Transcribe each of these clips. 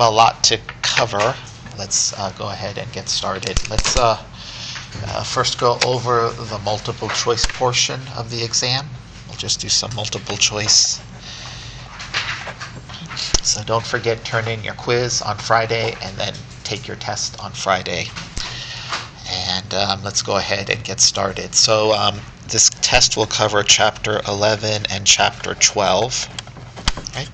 a lot to cover. Let's go ahead and get started. Let's first go over the multiple choice portion of the exam. We'll just do some multiple choice. So don't forget, turn in your quiz on Friday and then take your test on Friday. And let's go ahead and get started. So this test will cover Chapter 11 and Chapter 12. Right?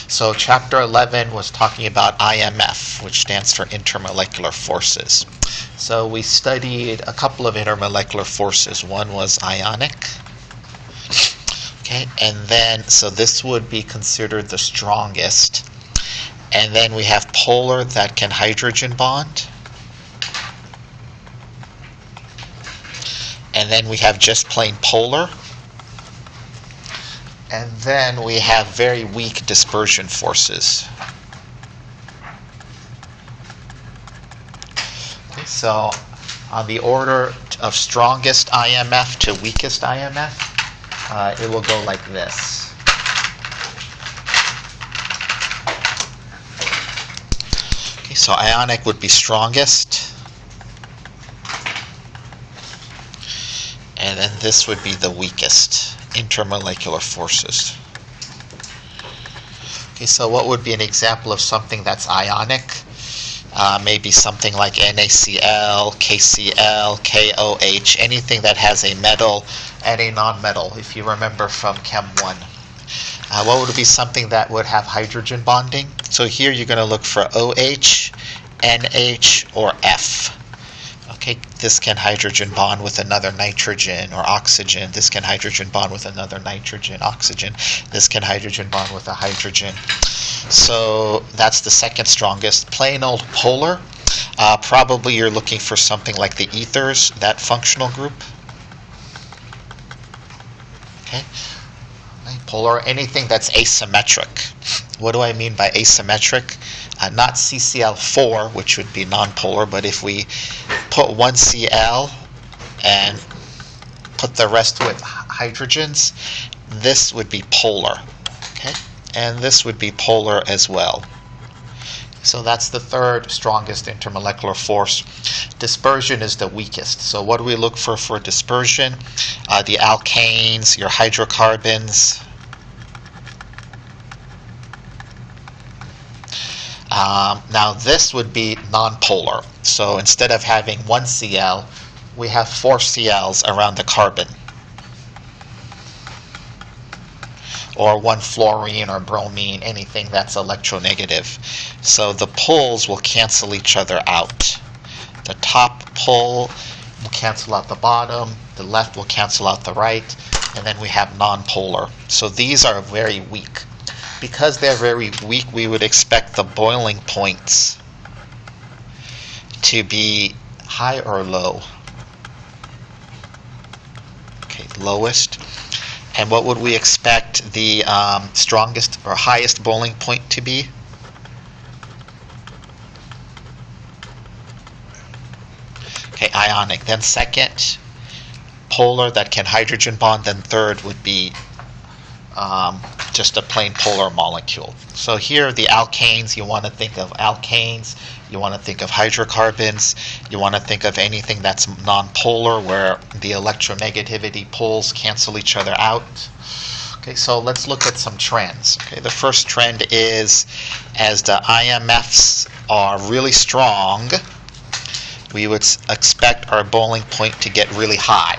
So Chapter 11 was talking about IMF, which stands for intermolecular forces. So we studied a couple of intermolecular forces. One was ionic. Okay, and then, so this would be considered the strongest. And then we have polar that can hydrogen bond. And then we have just plain polar. And then we have very weak dispersion forces. Okay, so on the order of strongest IMF to weakest IMF, it will go like this. Okay, so ionic would be strongest. And then this would be the weakest, intermolecular forces. Okay, so what would be an example of something that's ionic? Maybe something like NaCl, KCl, KOH, anything that has a metal and a nonmetal, if you remember from Chem 1. What would be something that would have hydrogen bonding? So here you're going to look for OH, NH, or F. Okay, this can hydrogen bond with another nitrogen or oxygen. This can hydrogen bond with another nitrogen, oxygen. This can hydrogen bond with a hydrogen. So that's the second strongest. Plain old polar. Probably you're looking for something like the ethers, that functional group. Okay. Polar, anything that's asymmetric. What do I mean by asymmetric? Not CCl4, which would be nonpolar, but if we put one Cl and put the rest with hydrogens, this would be polar. Okay? And this would be polar as well. So that's the third strongest intermolecular force. Dispersion is the weakest. So what do we look for dispersion? The alkanes, your hydrocarbons. Now this would be nonpolar. So instead of having one Cl, we have 4 Cl's around the carbon. Or one fluorine or bromine, anything that's electronegative. So the poles will cancel each other out. The top pole will cancel out the bottom, the left will cancel out the right, and then we have nonpolar. So these are very weak. Because they're very weak, we would expect the boiling points to be high or low. Okay, lowest. And what would we expect the strongest or highest boiling point to be? Okay, ionic. Then second, polar that can hydrogen bond. Then third would be just a plain polar molecule. So here the alkanes, you want to think of alkanes, you want to think of hydrocarbons, you want to think of anything that's nonpolar where the electronegativity poles cancel each other out. Okay, so let's look at some trends. Okay, the first trend is as the IMFs are really strong, we would expect our boiling point to get really high.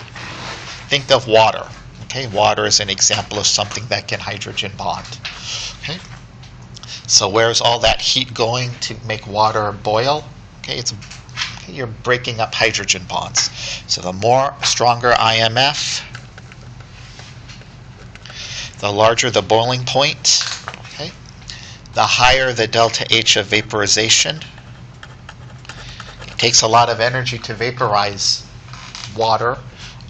Think of water. Okay, water is an example of something that can hydrogen bond. Okay, so where's all that heat going to make water boil? Okay, you're breaking up hydrogen bonds. So the more stronger IMF, the larger the boiling point. Okay, the higher the delta H of vaporization. It takes a lot of energy to vaporize water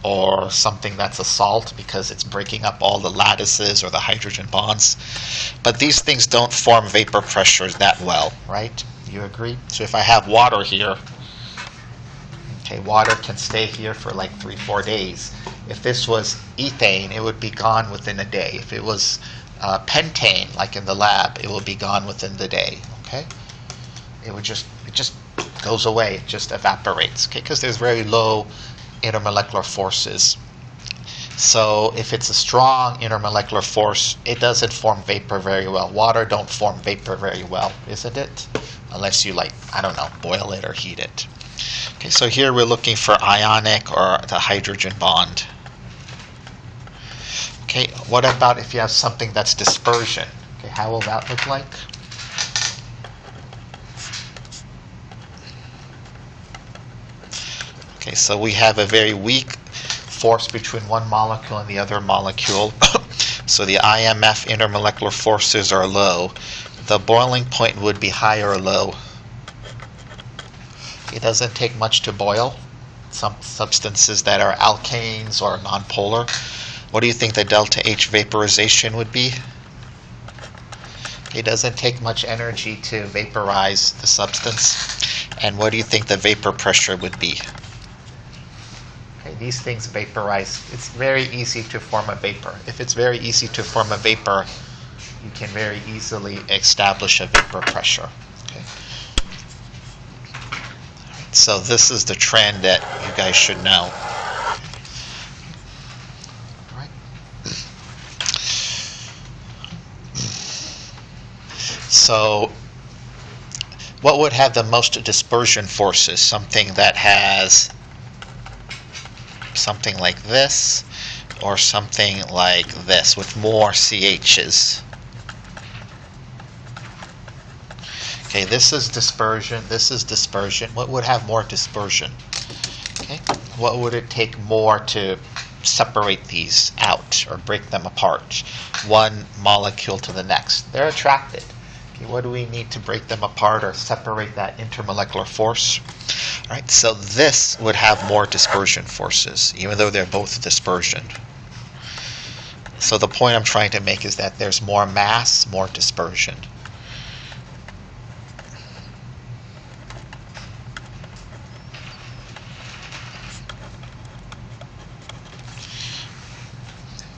or something that's a salt because it's breaking up all the lattices or the hydrogen bonds. But these things don't form vapor pressures that well, right? You agree? So if I have water here, okay, water can stay here for like 3-4 days. If this was ethane, it would be gone within a day. If it was pentane, like in the lab, it will be gone within the day. Okay, it just goes away. It just evaporates. Okay, because there's very low intermolecular forces. So if it's a strong intermolecular force, it doesn't form vapor very well. Water don't form vapor very well, isn't it? Unless you, like, I don't know, boil it or heat it. Okay, so here we're looking for ionic or the hydrogen bond. Okay, what about if you have something that's dispersion? Okay, how will that look like? Okay, so we have a very weak force between one molecule and the other molecule. So the IMF intermolecular forces are low. The boiling point would be high or low. It doesn't take much to boil some substances that are alkanes or nonpolar. What do you think the delta H vaporization would be? It doesn't take much energy to vaporize the substance. And what do you think the vapor pressure would be? Okay, these things vaporize. It's very easy to form a vapor. If it's very easy to form a vapor, you can very easily establish a vapor pressure. Okay. So this is the trend that you guys should know. Right. So what would have the most dispersion forces? Something that has something like this, or something like this with more CHs. Okay, this is dispersion, this is dispersion. What would have more dispersion? Okay, what would it take more to separate these out or break them apart? One molecule to the next. They're attracted. Okay, what do we need to break them apart or separate that intermolecular force? All right, so this would have more dispersion forces, even though they're both dispersion. So the point I'm trying to make is that there's more mass, more dispersion.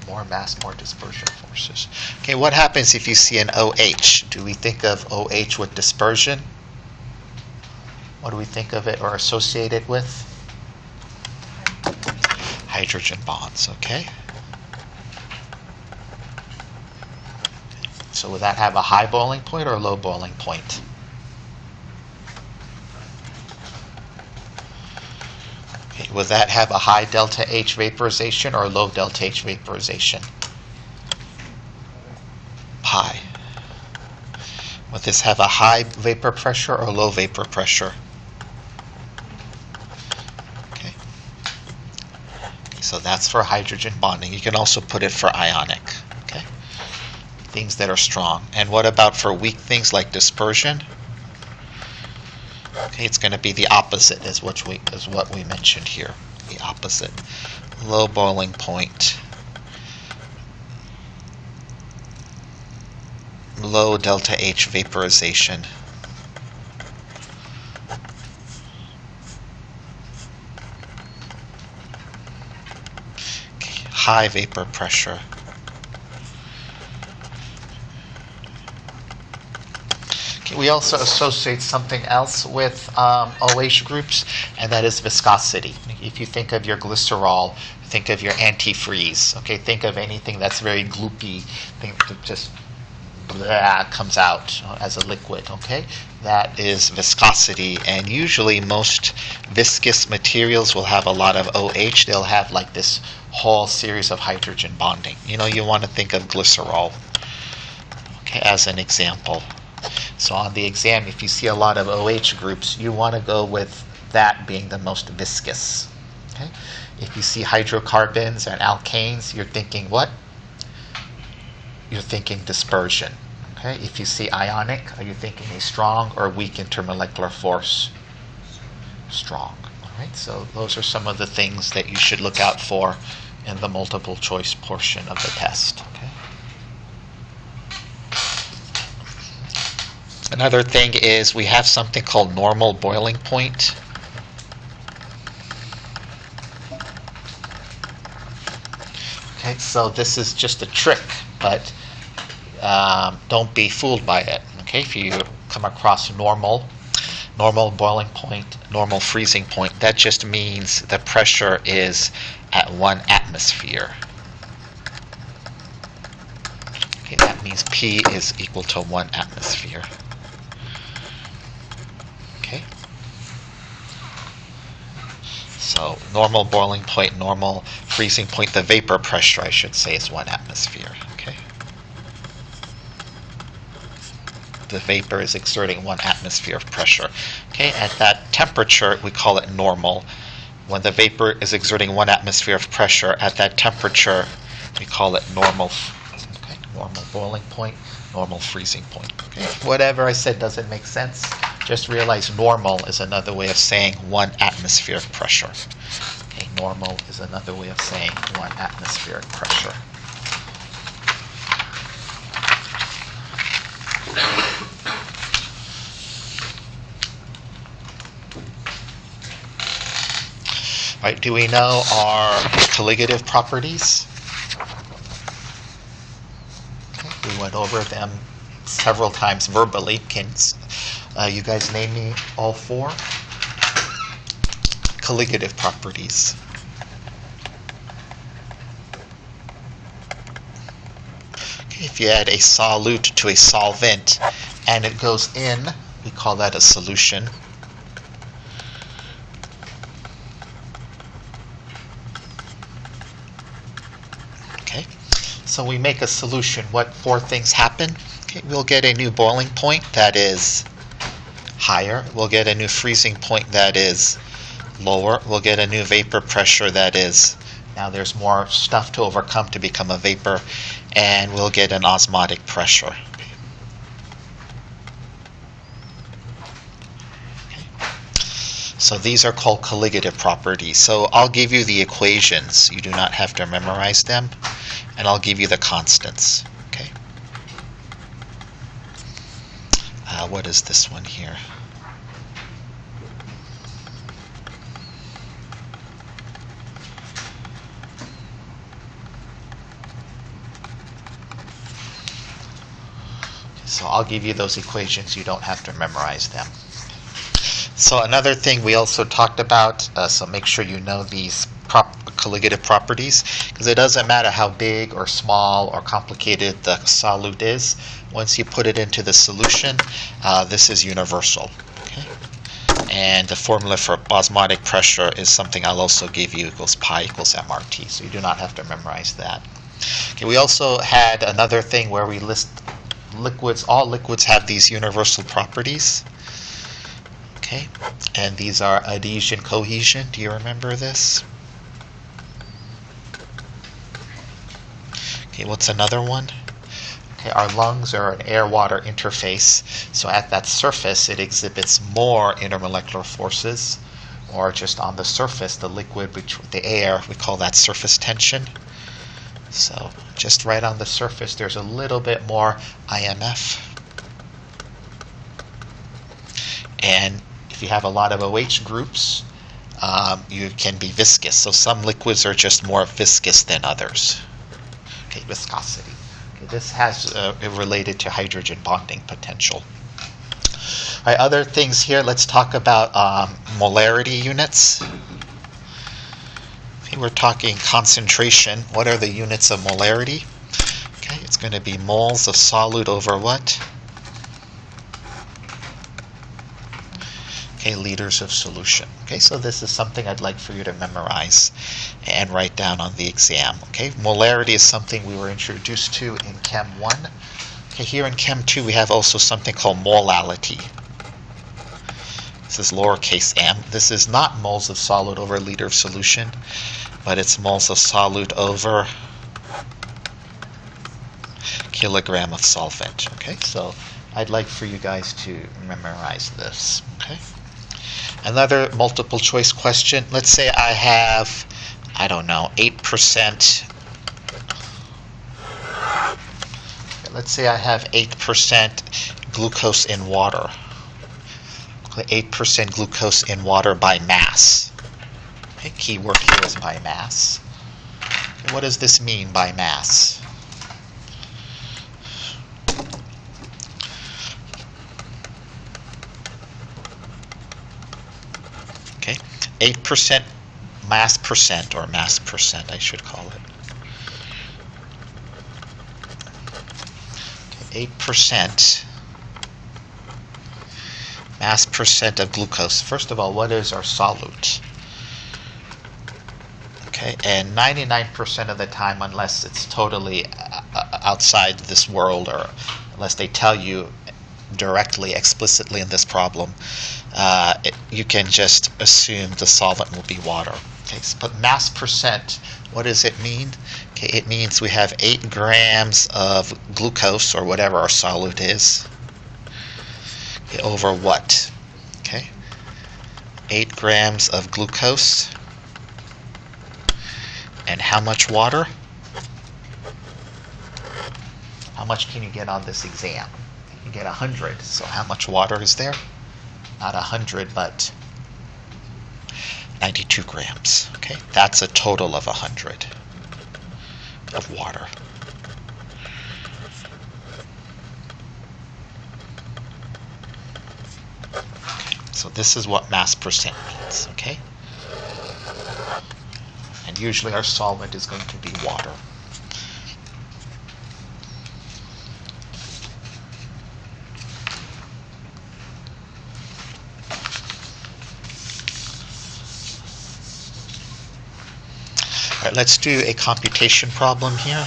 More mass, more dispersion forces. Okay, what happens if you see an OH? Do we think of OH with dispersion? What do we think of it or associate it with? Hydrogen bonds, okay? So would that have a high boiling point or a low boiling point? Okay, would that have a high delta H vaporization or low delta H vaporization? High. Would this have a high vapor pressure or low vapor pressure? Okay. So that's for hydrogen bonding. You can also put it for ionic. Okay. Things that are strong. And what about for weak things like dispersion? Okay, it's going to be the opposite is what we mentioned here. The opposite. Low boiling point. Low delta H vaporization. Okay, high vapor pressure. Okay, we also associate something else with OH groups, and that is viscosity. If you think of your glycerol, think of your antifreeze. Okay, think of anything that's very gloopy, think that just comes out as a liquid. Okay, that is viscosity, and usually most viscous materials will have a lot of OH. They'll have like this whole series of hydrogen bonding. You know, you want to think of glycerol, okay, as an example. So on the exam, if you see a lot of OH groups, you want to go with that being the most viscous. Okay, if you see hydrocarbons and alkanes, you're thinking what? You're thinking dispersion. Okay, if you see ionic, are you thinking a strong or weak intermolecular force? Strong. All right, so those are some of the things that you should look out for in the multiple choice portion of the test. Okay. Another thing is we have something called normal boiling point. Okay, so this is just a trick, but don't be fooled by it. Okay, if you come across normal boiling point, normal freezing point, that just means the pressure is at 1 atmosphere. Okay, that means P is equal to 1 atmosphere. Okay. So normal boiling point, normal freezing point, the vapor pressure, I should say, is 1 atmosphere. Okay. The vapor is exerting 1 atmosphere of pressure. Okay, at that temperature, we call it normal. When the vapor is exerting 1 atmosphere of pressure, at that temperature, we call it normal. Okay, normal boiling point, normal freezing point. Okay, whatever I said doesn't make sense, just realize normal is another way of saying 1 atmosphere of pressure. Okay, normal is another way of saying 1 atmospheric pressure. All right, do we know our colligative properties? Okay, we went over them several times verbally. Can you guys name me all 4 colligative properties? Okay, if you add a solute to a solvent and it goes in, we call that a solution. Okay, so we make a solution. What 4 things happen? Okay, we'll get a new boiling point that is higher. We'll get a new freezing point that is lower. We'll get a new vapor pressure that is, now there's more stuff to overcome to become a vapor, and we'll get an osmotic pressure. So these are called colligative properties. So I'll give you the equations. You do not have to memorize them. And I'll give you the constants. Okay. What is this one here? So I'll give you those equations. You don't have to memorize them. So another thing we also talked about, so make sure you know these colligative properties, because it doesn't matter how big or small or complicated the solute is. Once you put it into the solution, this is universal. Okay? And the formula for osmotic pressure is something I'll also give you, equals pi equals mRT, so you do not have to memorize that. Okay, we also had another thing where we list liquids. All liquids have these universal properties. Okay, and these are adhesion, cohesion. Do you remember this? Okay, what's another one? Okay, our lungs are an air-water interface, so at that surface it exhibits more intermolecular forces, or just on the surface, the liquid, the air, we call that surface tension. So just right on the surface there's a little bit more IMF. And if you have a lot of OH groups, you can be viscous. So some liquids are just more viscous than others. Okay, viscosity. Okay, this has related to hydrogen bonding potential. All right, other things here. Let's talk about molarity units. Okay, we're talking concentration. What are the units of molarity? Okay, it's going to be moles of solute over what? Okay, liters of solution. Okay, so this is something I'd like for you to memorize and write down on the exam. Okay, molarity is something we were introduced to in Chem 1. Okay, here in Chem 2 we have also something called molality. This is lowercase m. This is not moles of solute over a liter of solution, but it's moles of solute over kilogram of solvent. Okay, so I'd like for you guys to memorize this. Okay. Another multiple choice question. Let's say I have, I don't know, 8%. Let's say I have 8% glucose in water. 8% glucose in water by mass. Okay, key word here is by mass. Okay, what does this mean by mass? 8% mass percent, or mass percent I should call it. 8% mass percent of glucose. First of all, what is our solute? Okay, and 99% of the time, unless it's totally outside this world, or unless they tell you directly, explicitly in this problem, you can just assume the solvent will be water. Okay, so, but mass percent, what does it mean? Okay, it means we have 8 grams of glucose, or whatever our solute is, okay, over what? Okay, 8 grams of glucose, and how much water? How much can you get on this exam? You get 100, so how much water is there? Not 100, but 92 grams. Okay, that's a total of 100 of water. Okay, so this is what mass percent means. Okay, and usually our solvent is going to be water. All right, let's do a computation problem here.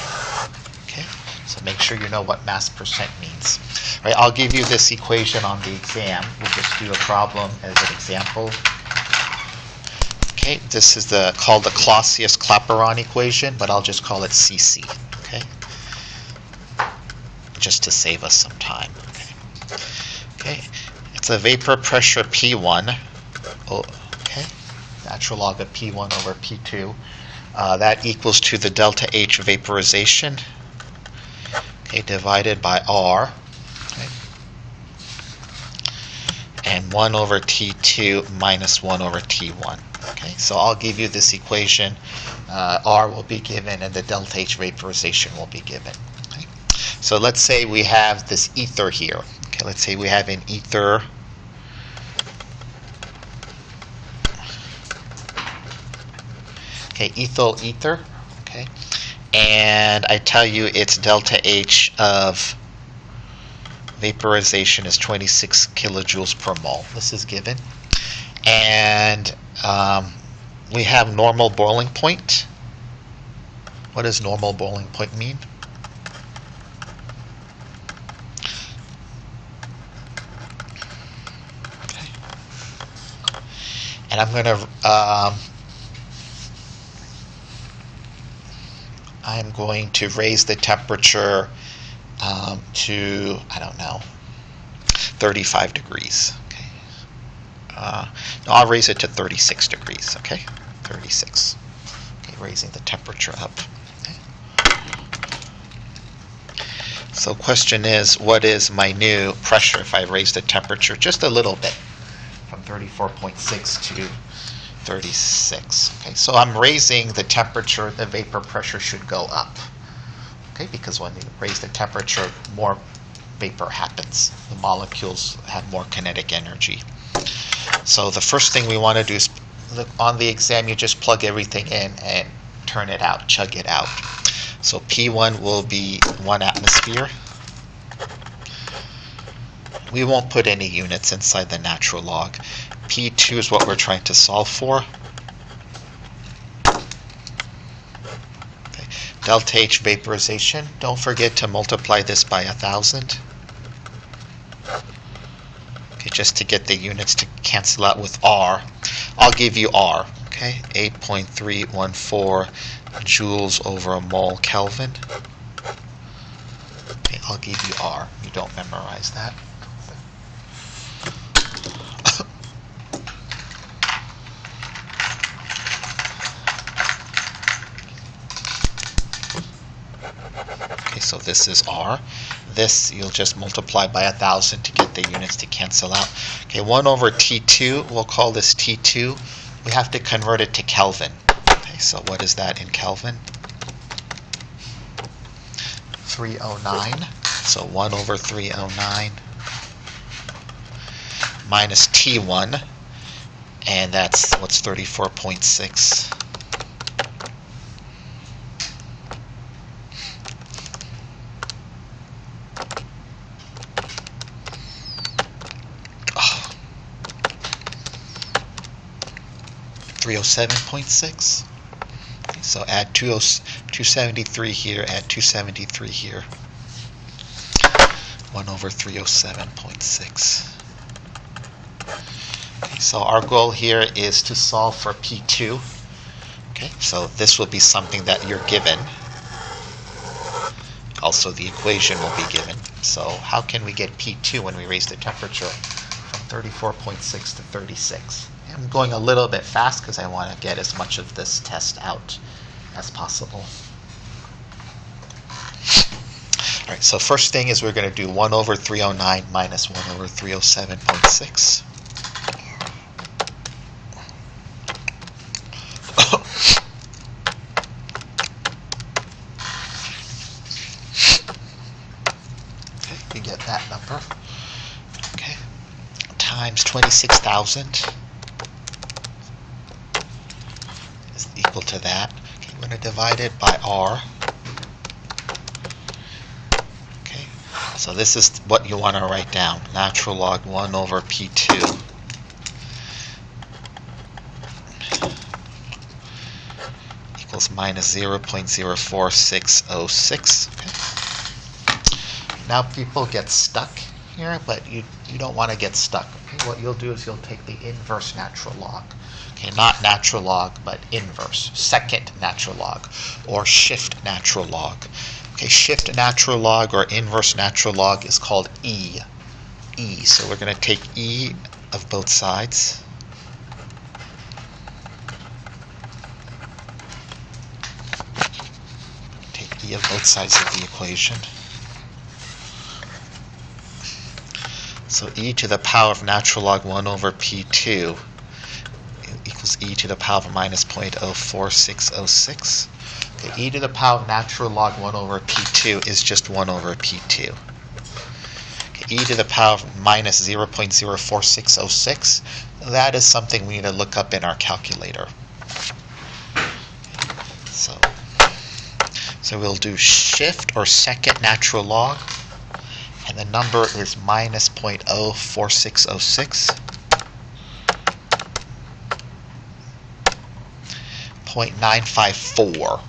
Okay, so make sure you know what mass percent means. All right, I'll give you this equation on the exam. We'll just do a problem as an example. Okay, this is called the Clausius-Clapeyron equation, but I'll just call it CC. Okay, just to save us some time. Okay, it's a vapor pressure P1. Oh, okay, natural log of P1 over P2. That equals to the delta H vaporization, okay, divided by R, okay, and 1 over T2 minus 1 over T1. Okay, so I'll give you this equation. R will be given, and the delta H vaporization will be given. Okay. So let's say we have this ether here. Okay, let's say we have an ether. Okay, ethyl ether, okay, and I tell you its delta H of vaporization is 26 kilojoules per mole. This is given, and we have normal boiling point. What does normal boiling point mean? Okay, and I'm going to raise the temperature to, I don't know, 35 degrees. Okay. No, I'll raise it to 36 degrees. Okay, 36. Okay, raising the temperature up. Okay. So question is, what is my new pressure if I raise the temperature just a little bit, from 34.6 to 36. Okay, so I'm raising the temperature, the vapor pressure should go up. Okay, because when you raise the temperature, more vapor happens. The molecules have more kinetic energy. So the first thing we want to do is, on the exam, you just plug everything in and turn it out, chug it out. So P1 will be 1 atmosphere. We won't put any units inside the natural log. P2 is what we're trying to solve for. Okay. Delta H vaporization. Don't forget to multiply this by 1,000. Okay, just to get the units to cancel out with R. I'll give you R. Okay, 8.314 joules over a mole Kelvin. Okay, I'll give you R. You don't memorize that. So this is R. This you'll just multiply by 1,000 to get the units to cancel out. Okay, 1 over T2, we'll call this T2. We have to convert it to Kelvin. Okay, so what is that in Kelvin? 309. So 1 over 309 minus T1. And that's, what's 34.6? Oh, 307.6. So add 273 here, add 273 here. 1 over 307.6. Okay, so our goal here is to solve for P2. Okay, so this will be something that you're given. Also, the equation will be given. So how can we get P2 when we raise the temperature from 34.6 to 36? I'm going a little bit fast because I want to get as much of this test out as possible. All right, so first thing is we're going to do 1 over 309 minus 1 over 307.6. Okay, you get that number. Okay, times 26,000 is equal to that. Okay, we're going to divide it by R. So this is what you want to write down. Natural log 1 over P2 equals minus 0.04606. Okay. Now people get stuck here, but you don't want to get stuck. Okay. What you'll do is you'll take the inverse natural log. Okay, not natural log, but inverse, second natural log, or shift natural log. Okay, shift natural log or inverse natural log is called E. E. So we're going to take E of both sides. Take E of both sides of the equation. So E to the power of natural log 1 over P2 equals E to the power of minus 0.04606. E to the power of natural log 1 over P2 is just 1 over P2. Okay, e to the power of minus 0.04606, that is something we need to look up in our calculator. So we'll do shift or second natural log, and the number is minus 0.04606. 0.954.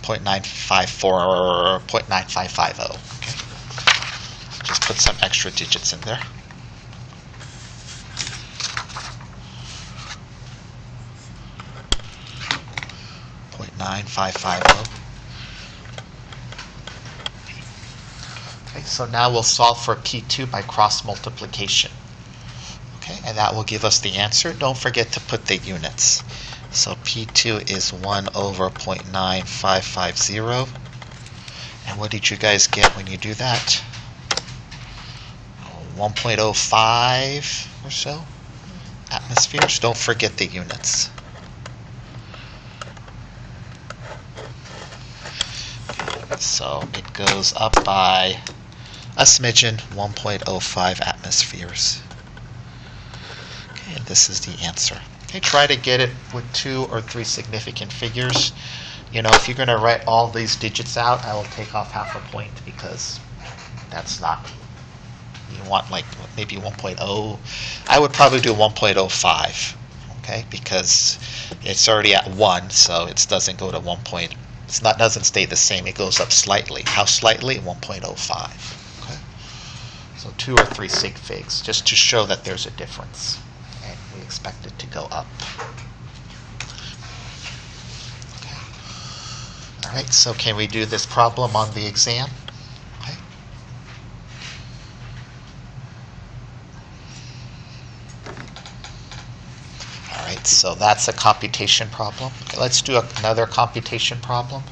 0.954 or 0.9550. Okay. Just put some extra digits in there. .9550. Okay, so now we'll solve for P2 by cross multiplication. Okay, and that will give us the answer. Don't forget to put the units. So P2 is 1 over 0.9550. And what did you guys get when you do that? 1.05 or so atmospheres. Don't forget the units. So it goes up by a smidgen, 1.05 atmospheres. Okay, and this is the answer. Okay, try to get it with 2 or 3 significant figures. You know, if you're going to write all these digits out, I will take off half a point because that's not, you want like maybe 1.0. I would probably do 1.05, okay, because it's already at 1, so it doesn't go to 1. Doesn't stay the same, it goes up slightly. How slightly? 1.05. Okay? So 2 or 3 sig figs, just to show that there's a difference. And we expect it to go up. Okay. Alright, so can we do this problem on the exam? Okay. Alright, so that's a computation problem. Okay, let's do another computation problem.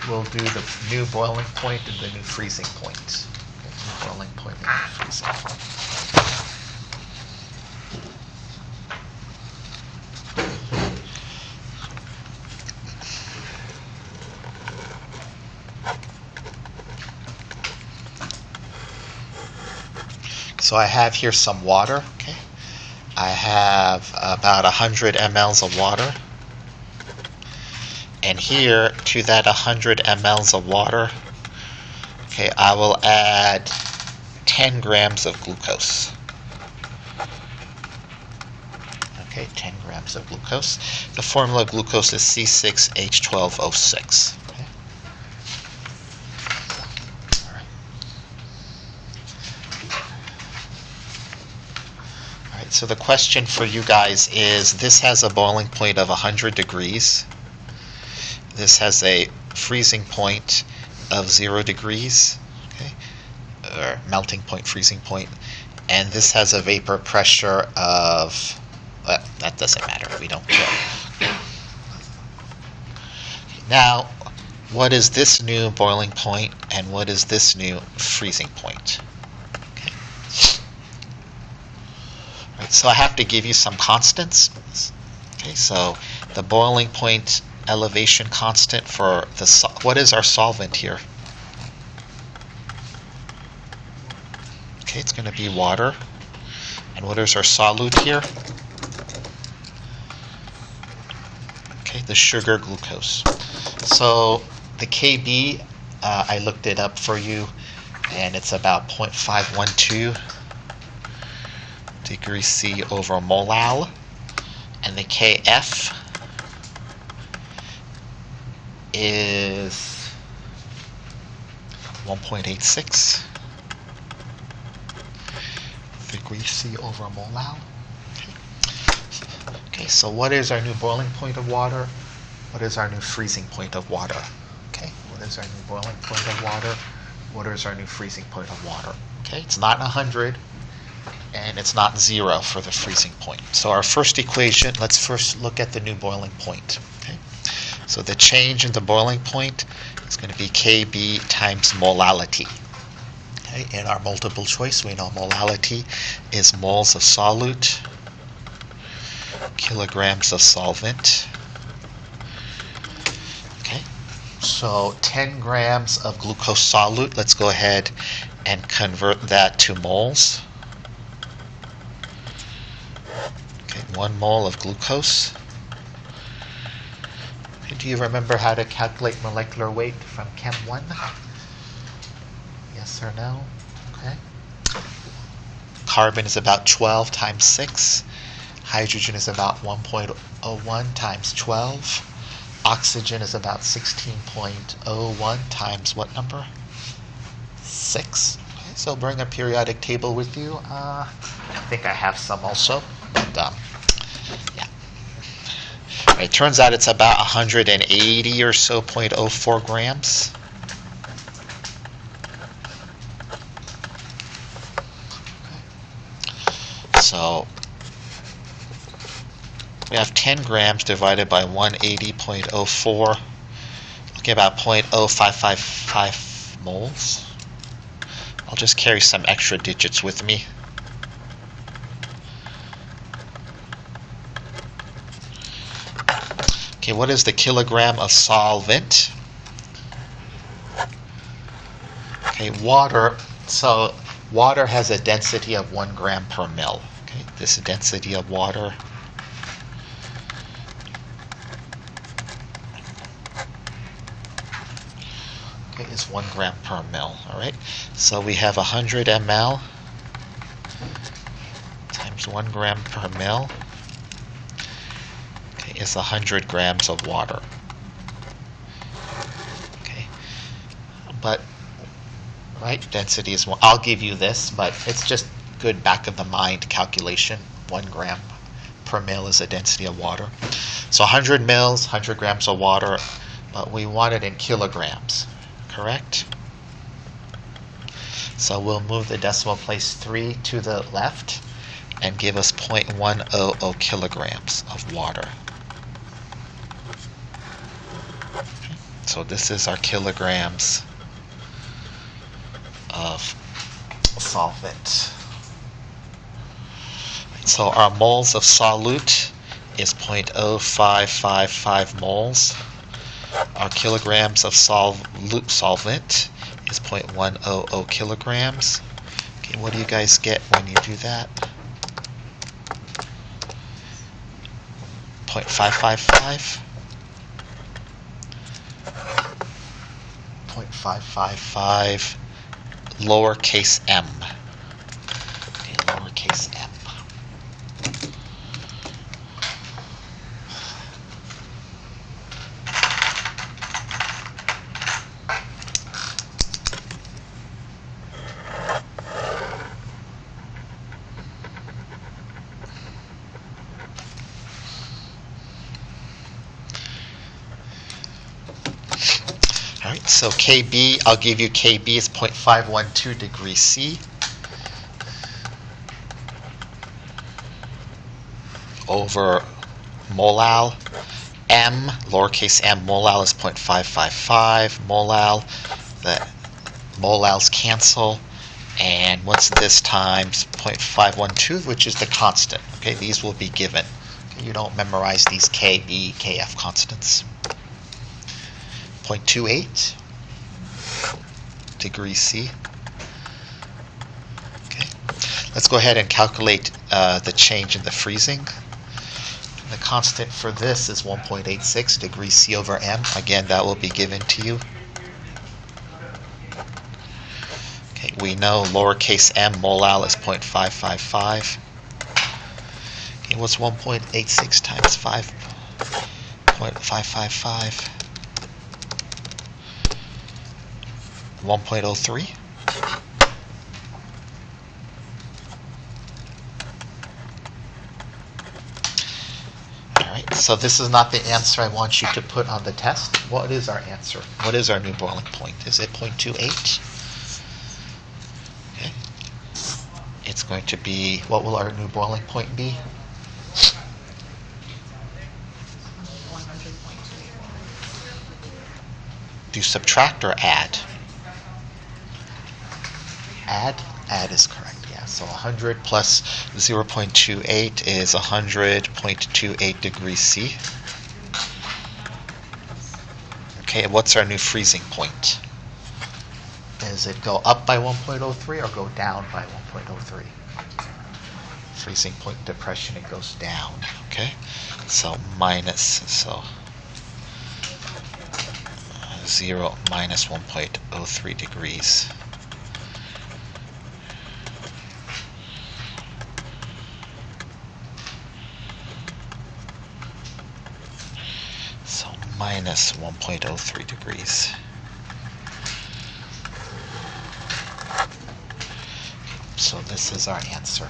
We'll do the new boiling point and the new freezing point. Okay, new boiling point and new freezing point. So I have here some water, okay? I have about 100 mLs of water. And here, to that 100 mLs of water, okay, I will add 10 grams of glucose. Okay, 10 grams of glucose. The formula of glucose is C6H12O6. Okay. All right, so the question for you guys is, this has a boiling point of 100 degrees. This has a freezing point of 0 degrees, okay, or melting point, freezing point, and this has a vapor pressure of, well, that doesn't matter, we don't care. Now, what is this new boiling point, and what is this new freezing point? Okay. All right, so I have to give you some constants. Okay, so the boiling point elevation constant for the, what is our solvent here? Okay, it's going to be water. And what is our solute here? Okay, the sugar glucose. So the Kb, I looked it up for you, and it's about 0.512 degrees C over molal. And the Kf is 1.86 degrees C over molal. Okay, so what is our new boiling point of water? What is our new freezing point of water? Okay, what is our new boiling point of water? What is our new freezing point of water? Okay, it's not 100, and it's not 0 for the freezing point. So our first equation, let's first look at the new boiling point. Okay, so the change in the boiling point is going to be Kb times molality. Okay, in our multiple choice, we know molality is moles of solute, kilograms of solvent. Okay, so 10 grams of glucose solute, let's go ahead and convert that to moles. Okay, 1 mole of glucose. Okay, do you remember how to calculate molecular weight from Chem 1? Yes or no? Okay. Carbon is about 12 times 6. Hydrogen is about 1.01 times 12. Oxygen is about 16.01 times what number? 6. Okay, so bring a periodic table with you. I think I have some also, but yeah. It turns out it's about 180 or so, 0.04 grams. Okay. So we have 10 grams divided by 180.04, looking about 0.0555 moles. I'll just carry some extra digits with me. Okay, what is the kilogram of solvent? Okay, water. So water has a density of 1 gram per mil. Okay, this density of water is 1 gram per mil. All right, so we have 100 ml times 1 gram per mil. Okay, is 100 grams of water. Okay, but right, density is 1. I'll give you this, but it's just good back of the mind calculation. 1 gram per mil is the density of water. So 100 mils, 100 grams of water, but we want it in kilograms. Correct? So we'll move the decimal place 3 to the left and give us 0.100 kilograms of water. Okay. So this is our kilograms of solvent. So our moles of solute is 0.0555 moles. Our kilograms of solvent is 0.100 kilograms. Okay, what do you guys get when you do that? 0.555. 0.555 lowercase m. Okay, lowercase m. All right, so KB, I'll give you KB is 0.512 degrees C over molal. M, lowercase m, molal is 0.555. Molal, the molals cancel. And what's this times 0.512, which is the constant. Okay, these will be given. Okay, you don't memorize these KB, KF constants. 0.28 degrees C. Okay, let's go ahead and calculate the change in the freezing. The constant for this is 1.86 degrees C over M. Again, that will be given to you. Okay, we know lowercase m molal is 0.555. Okay, what's 1.86 times 5.555? 1.03. Alright, so this is not the answer I want you to put on the test. What is our answer? What is our new boiling point? Is it 0.28? Okay. It's going to be, what will our new boiling point be? Do you subtract or add? Add is correct, yeah. So 100 plus 0.28 is 100.28 degrees C. Okay, what's our new freezing point? Does it go up by 1.03 or go down by 1.03? Freezing point depression, it goes down, okay? So minus, so 0 minus 1.03 degrees. So minus 1.03 degrees. So this is our answer.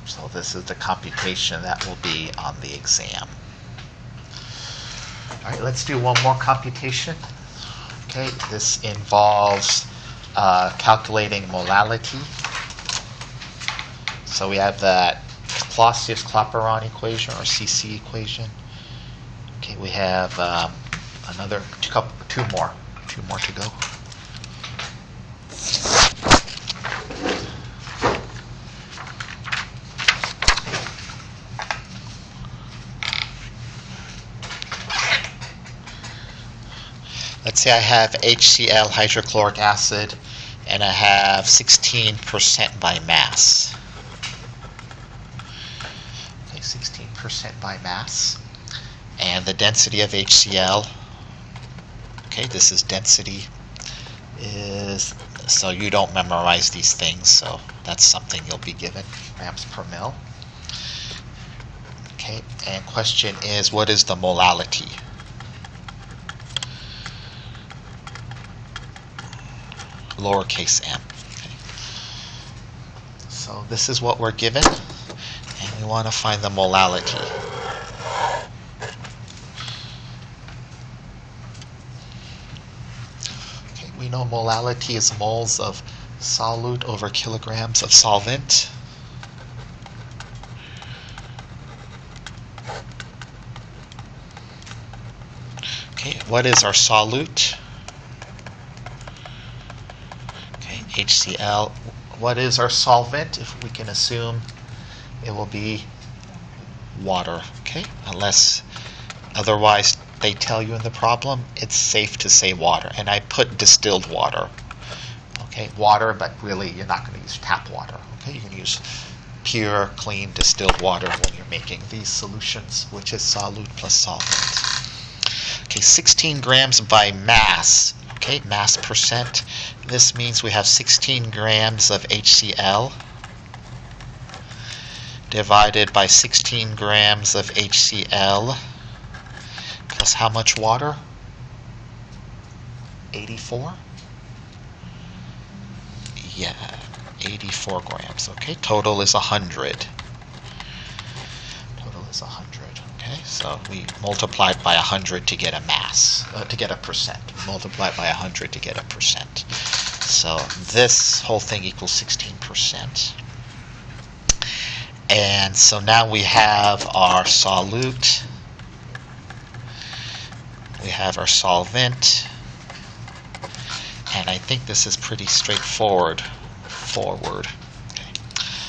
So this is the computation that will be on the exam. All right, let's do one more computation. Okay, this involves calculating molality. So we have that Clausius-Clapeyron equation, or CC equation. Okay, we have another two more to go. Let's say I have HCl, hydrochloric acid, and I have 16% by mass. Okay, 16% by mass. And the density of HCl, okay, this is density, is, so you don't memorize these things, so that's something you'll be given, grams per mil. Okay, and question is, what is the molality? Lowercase m. Okay. So this is what we're given, and we want to find the molality. Okay, we know molality is moles of solute over kilograms of solvent. Okay, what is our solute? HCl. What is our solvent? If we can assume it will be water, okay? Unless otherwise they tell you in the problem, it's safe to say water. And I put distilled water. Okay, Okay, water, but really you're not going to use tap water. Okay, you can use pure, clean, distilled water when you're making these solutions, which is solute plus solvent. Okay, 16 grams by mass. Okay, mass percent. This means we have 16 grams of HCl divided by 16 grams of HCl plus how much water? 84? Yeah, 84 grams. Okay, total is 100. Total is 100. Okay, so we multiplied by 100 to get a mass, to get a percent. We multiplied by 100 to get a percent. So this whole thing equals 16%. And so now we have our solute. We have our solvent. And I think this is pretty straightforward. Okay.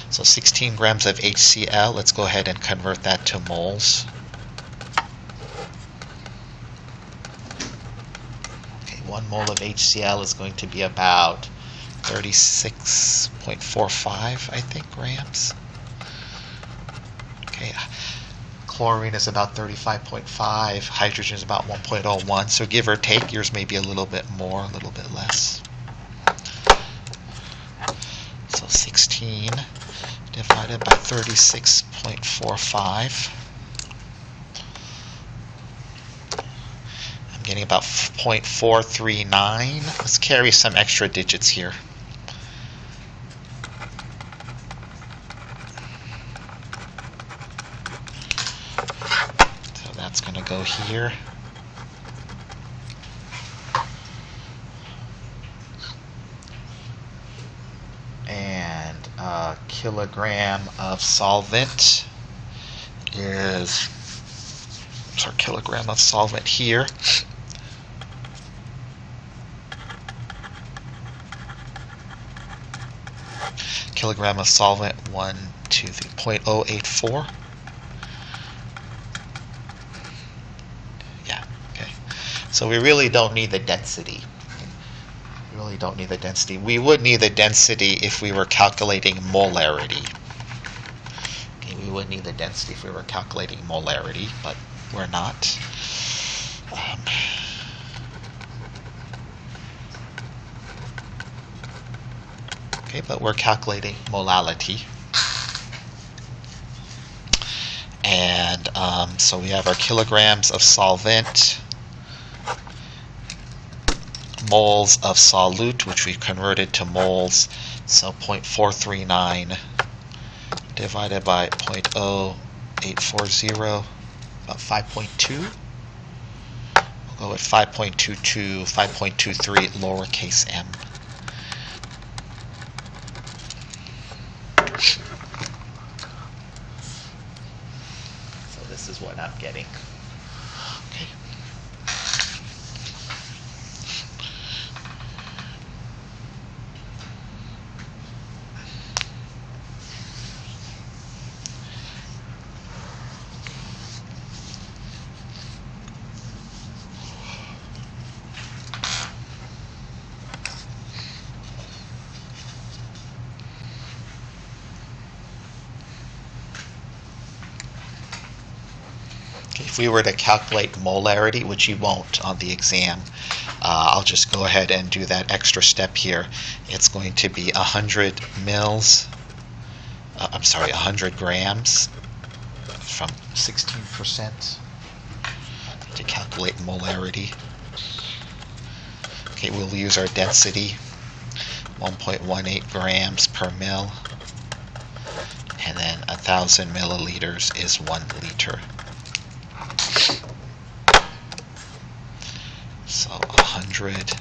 So 16 grams of HCl. Let's go ahead and convert that to moles. Okay, 1 mole of HCl is going to be about 36.45, I think, grams. Okay. Chlorine is about 35.5, hydrogen is about 1.01, so give or take, yours may be a little bit more, a little bit less. So 16 divided by 36.45. I'm getting about 0.439. Let's carry some extra digits here. That's going to go here. And a kilogram of solvent is, what's our kilogram of solvent here? Kilogram of solvent, 0.084. So we really don't need the density. We really don't need the density. We would need the density if we were calculating molarity. Okay, we would need the density if we were calculating molarity, but we're not. Okay, but we're calculating molality. And so we have our kilograms of solvent, moles of solute, which we've converted to moles, so 0.439 divided by 0.0840, about 5.2. We'll go with 5.22, 5.23 lowercase m. So this is what I'm getting. Okay. If we were to calculate molarity, which you won't on the exam, I'll just go ahead and do that extra step here. It's going to be 100 mils, 100 grams from 16% to calculate molarity. Okay, we'll use our density, 1.18 grams per mil, and then 1,000 milliliters is 1 liter. So 100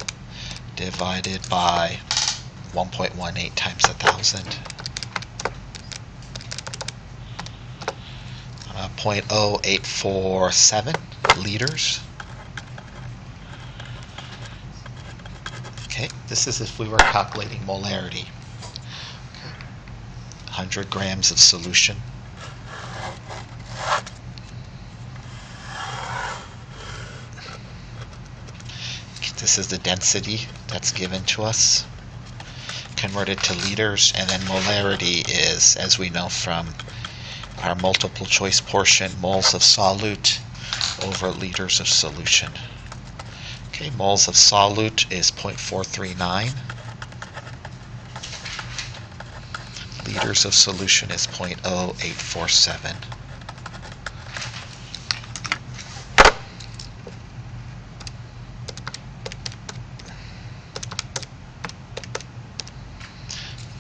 divided by 1.18 times 1,000. 0.0847 liters. Okay, this is if we were calculating molarity. Okay. 100 grams of solution. This is the density that's given to us. converted to liters, and then molarity is, as we know from our multiple choice portion, moles of solute over liters of solution. Okay, moles of solute is 0.439. Liters of solution is 0.0847.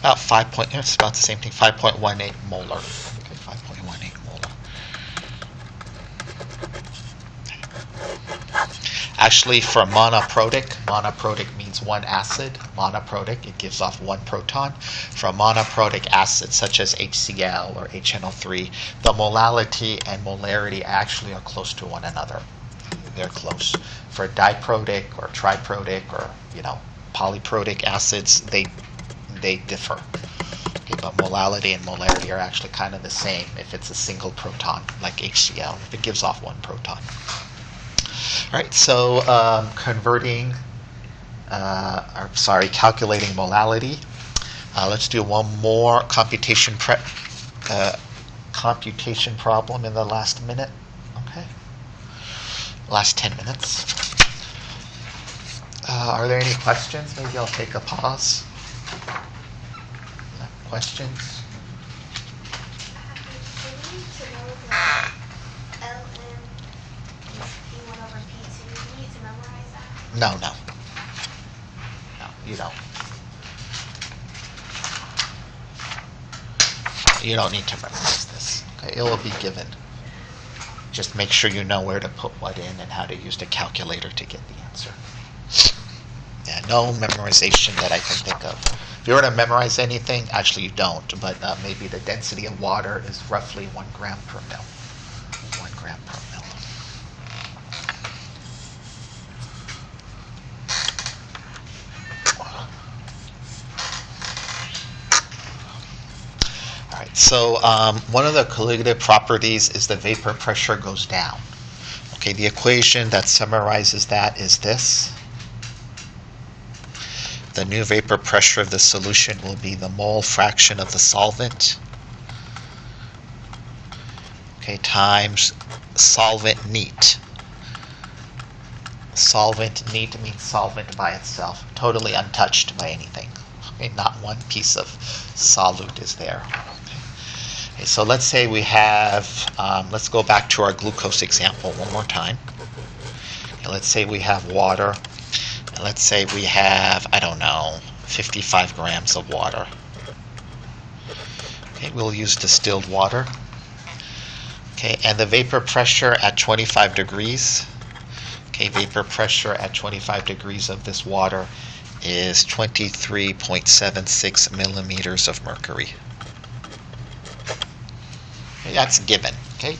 About 5 point, it's about the same thing, 5.18 molar. Okay, 5.18 molar. Actually, for monoprotic means one acid. Monoprotic, it gives off one proton. For monoprotic acids such as HCl or HNO3, the molality and molarity actually are close to one another. They're close. For diprotic or triprotic or polyprotic acids, they differ. Okay, but molality and molarity are actually kind of the same if it's a single proton, like HCl, if it gives off one proton. All right, so calculating molality. Let's do one more computation problem in the last minute. Okay, last 10 minutes. Are there any questions? Maybe I'll take a pause. Questions? Do we need to know the LM is P1 over P2? Do we need to memorize that? No, you don't. You don't need to memorize this. Okay, it will be given. Just make sure you know where to put what in and how to use the calculator to get the answer. Yeah, no memorization that I can think of. If you were to memorize anything, actually you don't, but maybe the density of water is roughly 1 gram per mil. 1 gram per mil. All right, so one of the colligative properties is the vapor pressure goes down. Okay, the equation that summarizes that is this. The new vapor pressure of the solution will be the mole fraction of the solvent, okay, times solvent neat. Solvent neat means solvent by itself, totally untouched by anything. Okay, not one piece of solute is there. Okay, so let's say we have, let's go back to our glucose example one more time. Okay, let's say we have water. Let's say we have, 55 grams of water. Okay, we'll use distilled water. Okay, and the vapor pressure at 25 degrees. Okay, vapor pressure at 25 degrees of this water is 23.76 millimeters of mercury. Okay, that's given. Okay.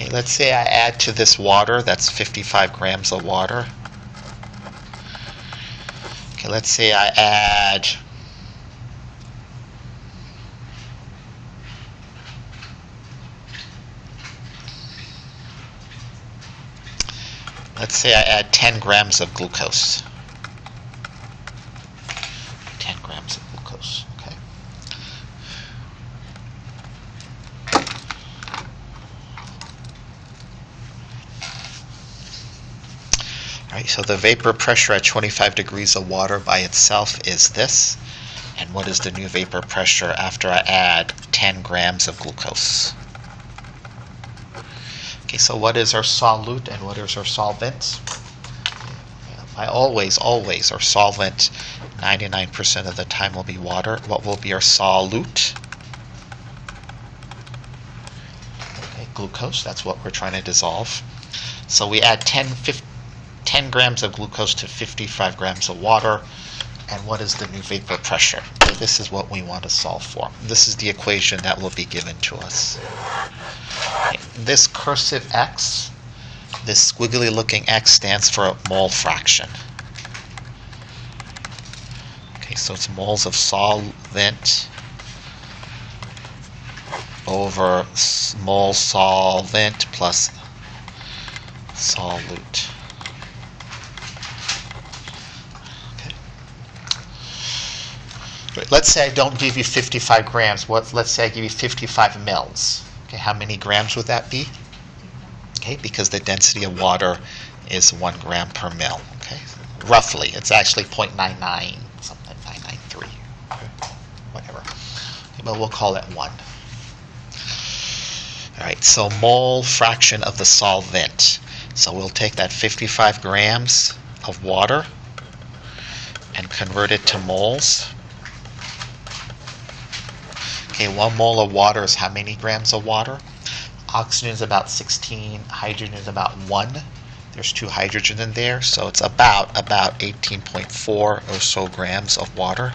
Okay, let's say I add to this water, that's 55 grams of water. Okay, let's say I add let's say I add 10 grams of glucose. 10 grams of glucose, okay. Alright, so the vapor pressure at 25 degrees of water by itself is this. And what is the new vapor pressure after I add 10 grams of glucose? Okay, so what is our solute and what is our solvent? I always, our solvent, 99% of the time will be water. What will be our solute? Okay, glucose, that's what we're trying to dissolve. So we add 10 grams of glucose to 55 grams of water. And what is the new vapor pressure? So this is what we want to solve for. This is the equation that will be given to us. Okay, this cursive X, this squiggly looking X stands for mole fraction. Okay, so it's moles of solvent over mole solvent plus solute. Let's say I don't give you 55 grams. Let's say I give you 55 mils. Okay, how many grams would that be? Okay, because the density of water is 1 gram per mil. Okay, roughly. It's actually 0.99 something, 993. Whatever. But we'll call it 1. All right, so mole fraction of the solvent. So we'll take that 55 grams of water and convert it to moles. Okay, 1 mole of water is how many grams of water? Oxygen is about 16, hydrogen is about 1. There's 2 hydrogen in there, so it's about 18.4 or so grams of water.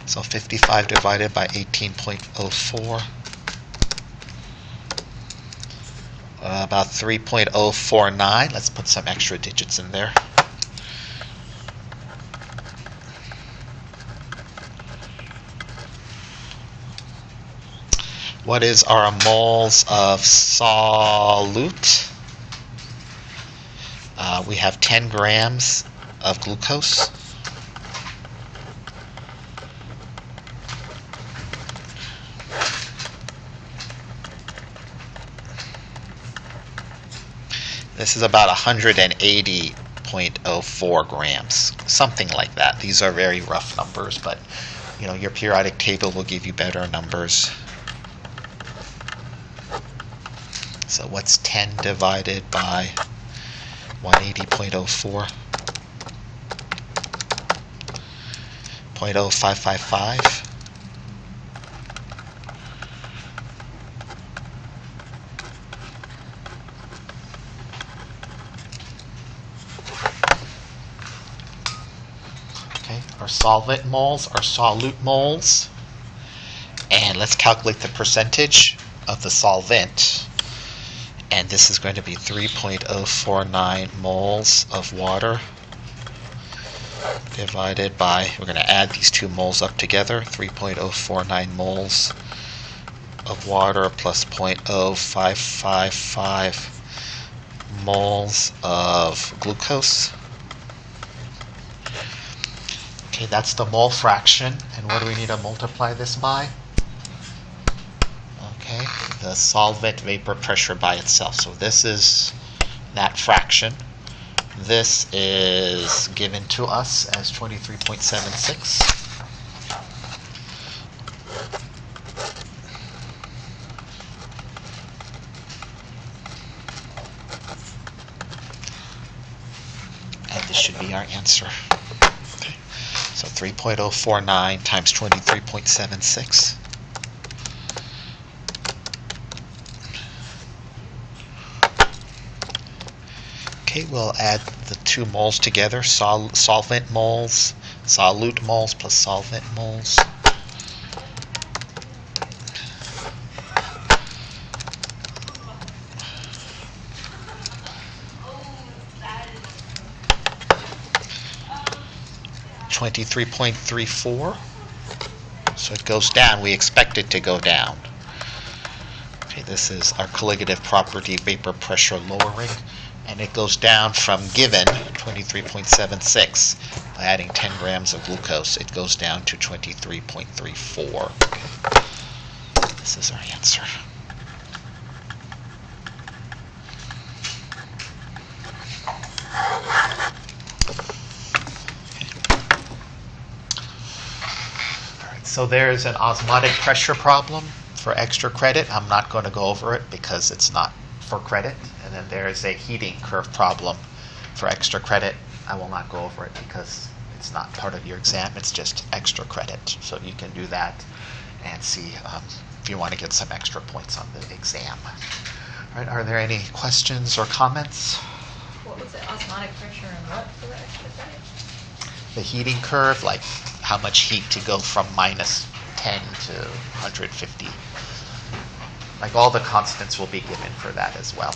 So 55 divided by 18.04, about 3.049. Let's put some extra digits in there. What is our moles of solute? We have 10 grams of glucose. This is about 180.04 grams, something like that. These are very rough numbers, but your periodic table will give you better numbers. So what's 10 divided by 180.04? 0.0555. Okay, our solvent moles, our solute moles. And let's calculate the percentage of the solvent. And this is going to be 3.049 moles of water divided by, we're going to add these 2 moles up together, 3.049 moles of water plus 0.0555 moles of glucose. Okay, that's the mole fraction. And what do we need to multiply this by? Okay, the solvent vapor pressure by itself. So this is that fraction. This is given to us as 23.76. And this should be our answer. Okay. So 3.049 times 23.76. Okay, we'll add the 2 moles together, solvent moles, solute moles plus solvent moles. .34. So it goes down. We expect it to go down. Okay, this is our colligative property, vapor pressure lowering. And it goes down from given 23.76 by adding 10 grams of glucose. It goes down to 23.34. Okay. This is our answer. All right, so there's an osmotic pressure problem for extra credit. I'm not going to go over it because it's not for credit. And then there is a heating curve problem for extra credit. I will not go over it because it's not part of your exam. It's just extra credit. So you can do that and see if you want to get some extra points on the exam. All right, are there any questions or comments? What was it, osmotic pressure and what for the extra credit? The heating curve, like how much heat to go from minus 10 to 150. Like all the constants will be given for that as well.